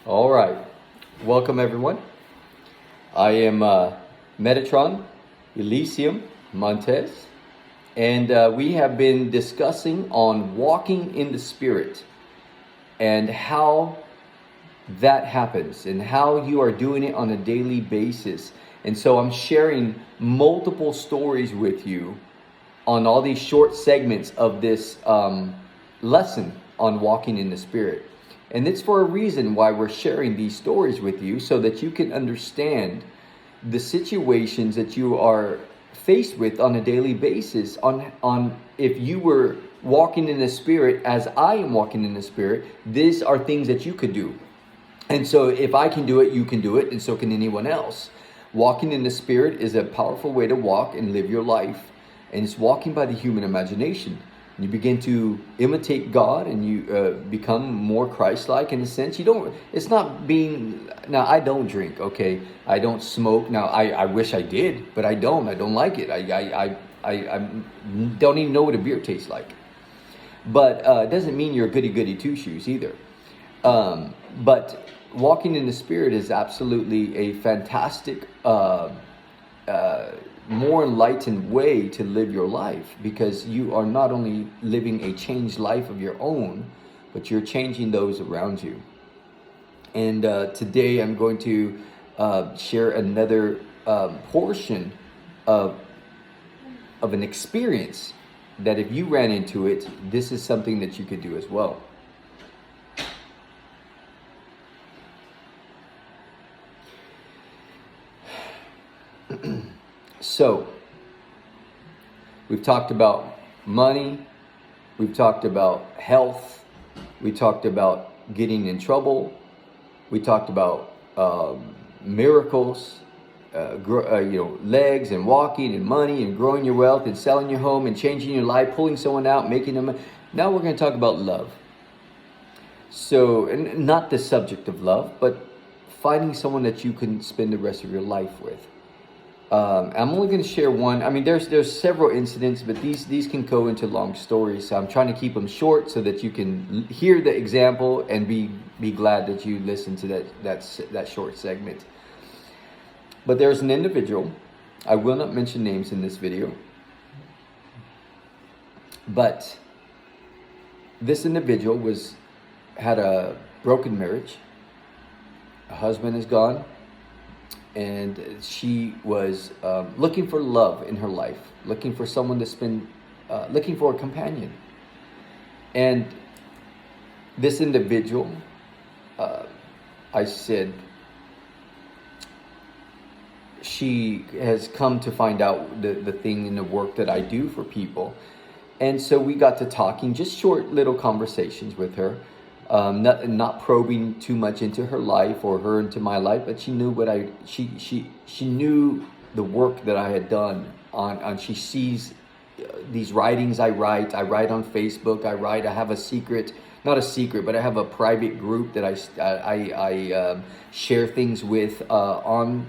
All right. Welcome, everyone. I am Metatron Elysium Montez, and we have been discussing on walking in the Spirit and how that happens and how you are doing it on a daily basis. And so I'm sharing multiple stories with you on all these short segments of this lesson on walking in the Spirit. And it's for a reason why we're sharing these stories with you so that you can understand the situations that you are faced with on a daily basis on if you were walking in the Spirit as I am walking in the Spirit, these are things that you could do. And so if I can do it, you can do it, and so can anyone else. Walking in the Spirit is a powerful way to walk and live your life. And it's walking by the human imagination. You begin to imitate God and you become more Christ-like in a sense. It's not being, now I don't drink, okay? I don't smoke. Now I wish I did, but I don't like it. I don't even know what a beer tastes like. But it doesn't mean you're a goody-goody two-shoes either. But walking in the Spirit is absolutely a fantastic, more enlightened way to live your life, because you are not only living a changed life of your own, but you're changing those around you. And today I'm going to share another portion of an experience that if you ran into it, this is something that you could do as well. So, we've talked about money, we've talked about health, we talked about getting in trouble, we talked about miracles, legs and walking and money and growing your wealth and selling your home and changing your life, pulling someone out, making them. Now we're going to talk about love. So, and not the subject of love, but finding someone that you can spend the rest of your life with. I'm only going to share one. I mean, there's several incidents, but these can go into long stories. So I'm trying to keep them short so that you can hear the example and be glad that you listened to that short segment. But there's an individual. I will not mention names in this video, but this individual had a broken marriage. A husband is gone. And she was looking for love in her life, looking for someone to spend, looking for a companion. And this individual, I said, she has come to find out the thing in the work that I do for people. And so we got to talking, just short little conversations with her. Not probing too much into her life or her into my life, but she knew she knew the work that I had done on she sees these writings I write on Facebook. I have a secret, not a secret, but I have a private group that I share things with on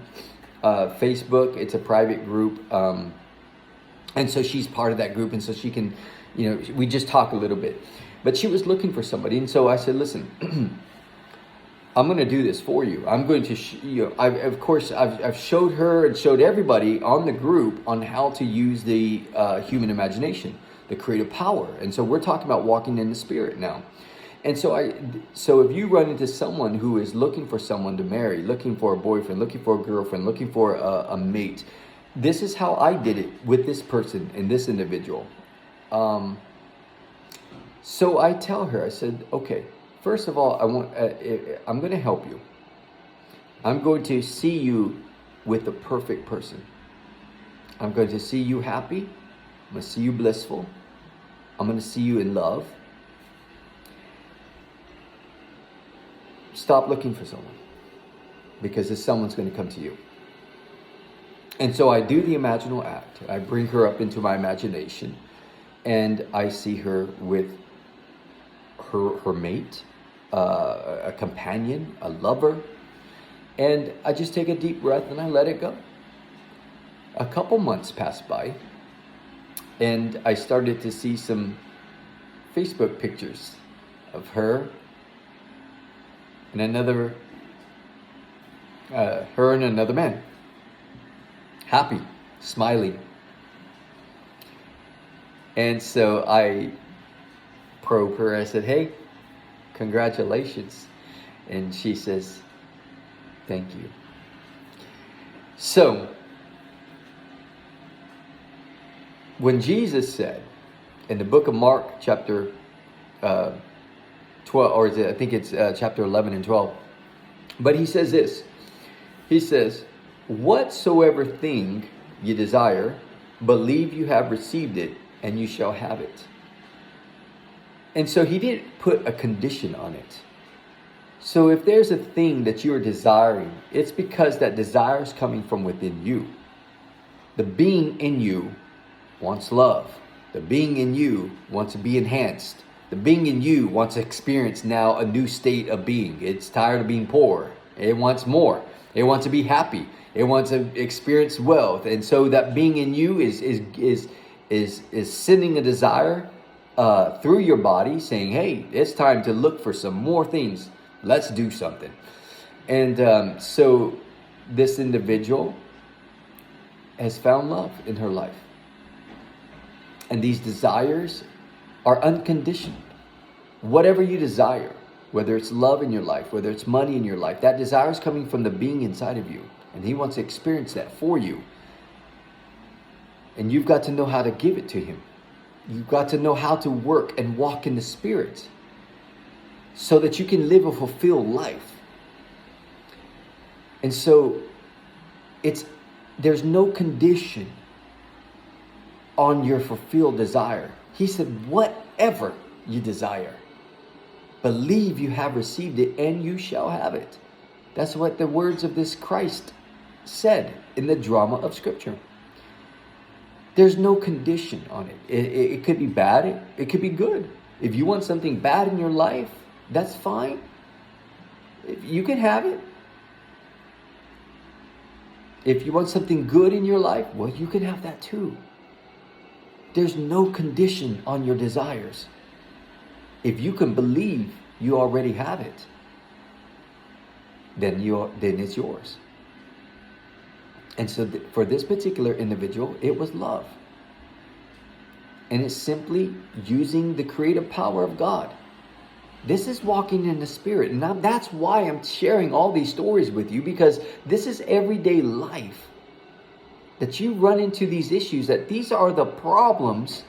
Facebook. It's a private group, and so she's part of that group, and so she can, we just talk a little bit. But she was looking for somebody, and so I said, "Listen, I'm going to do this for you. I'm going to, I've showed her and showed everybody on the group on how to use the human imagination, the creative power. And so we're talking about walking in the Spirit now. And so if you run into someone who is looking for someone to marry, looking for a boyfriend, looking for a girlfriend, looking for a mate, this is how I did it with this person and this individual." So I tell her, I said, okay, first of all, I'm going to help you. I'm going to see you with the perfect person. I'm going to see you happy. I'm going to see you blissful. I'm going to see you in love. Stop looking for someone, because this someone's going to come to you. And so I do the imaginal act. I bring her up into my imagination, and I see her with her mate, a companion, a lover, and I just take a deep breath and I let it go. A couple months passed by, and I started to see some Facebook pictures of her and another her and another man. Happy, smiling. And so I probe her. I said, hey, congratulations. And she says, thank you. So, when Jesus said in the book of Mark, chapter 12, or is it, I think it's chapter 11 and 12. But he says this. He says, whatsoever thing you desire, believe you have received it, and you shall have it. And so he didn't put a condition on it. So if there's a thing that you're desiring, it's because that desire is coming from within you. The being in you wants love. The being in you wants to be enhanced. The being in you wants to experience now a new state of being. It's tired of being poor. It wants more. It wants to be happy. It wants to experience wealth. And so that being in you is sending a desire through your body, saying, hey, it's time to look for some more things. Let's do something. And so this individual has found love in her life. And these desires are unconditioned. Whatever you desire, whether it's love in your life, whether it's money in your life, that desire is coming from the being inside of you. And he wants to experience that for you. And you've got to know how to give it to him. You've got to know how to work and walk in the Spirit so that you can live a fulfilled life. And so there's no condition on your fulfilled desire. He said, whatever you desire, believe you have received it and you shall have it. That's what the words of this Christ said in the drama of Scripture. There's no condition on it. It could be bad. It could be good. If you want something bad in your life, that's fine. You can have it. If you want something good in your life, well, you can have that too. There's no condition on your desires. If you can believe you already have it, then it's yours. And so for this particular individual, it was love. And it's simply using the creative power of God. This is walking in the Spirit. And now that's why I'm sharing all these stories with you, because this is everyday life. That you run into these issues, that these are the problems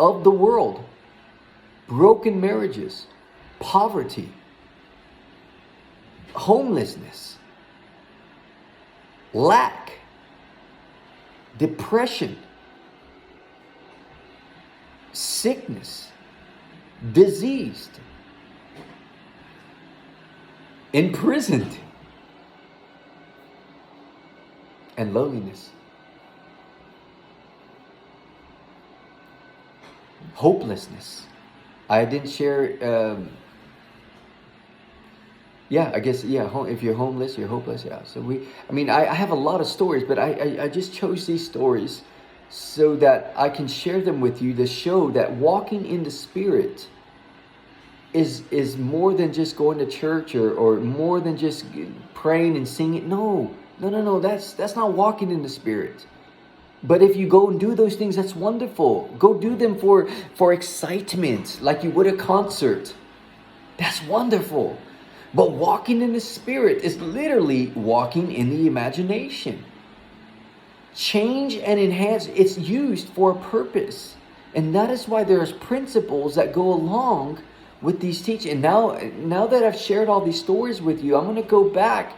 of the world. Broken marriages, poverty, homelessness, lack, depression, sickness, diseased, imprisoned, and loneliness. Hopelessness. I didn't share, if you're homeless, you're hopeless. Yeah. So I have a lot of stories, but I just chose these stories so that I can share them with you to show that walking in the Spirit is more than just going to church or more than just praying and singing. No. That's not walking in the Spirit. But if you go and do those things, that's wonderful. Go do them for excitement, like you would a concert. That's wonderful. But walking in the Spirit is literally walking in the imagination. Change and enhance, it's used for a purpose. And that is why there's principles that go along with these teachings. And now that I've shared all these stories with you, I'm going to go back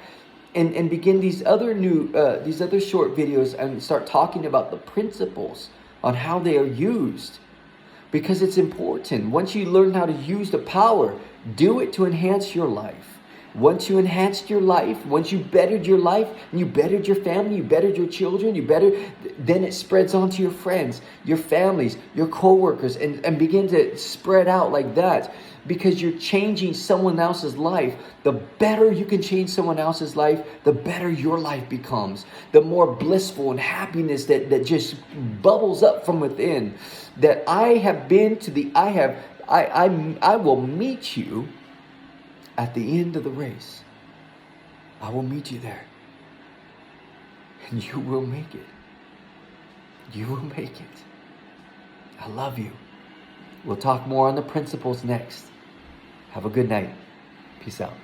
and begin these other short videos and start talking about the principles on how they are used. Because it's important. Once you learn how to use the power, do it to enhance your life. Once you enhanced your life, once you bettered your life, and you bettered your family, you bettered your children, then it spreads on to your friends, your families, your co-workers, and begin to spread out like that. Because you're changing someone else's life. The better you can change someone else's life, the better your life becomes. The more blissful and happiness that just bubbles up from within. That I will meet you at the end of the race. I will meet you there. and you will make it. You will make it. I love you. We'll talk more on the principles next. Have a good night. Peace out.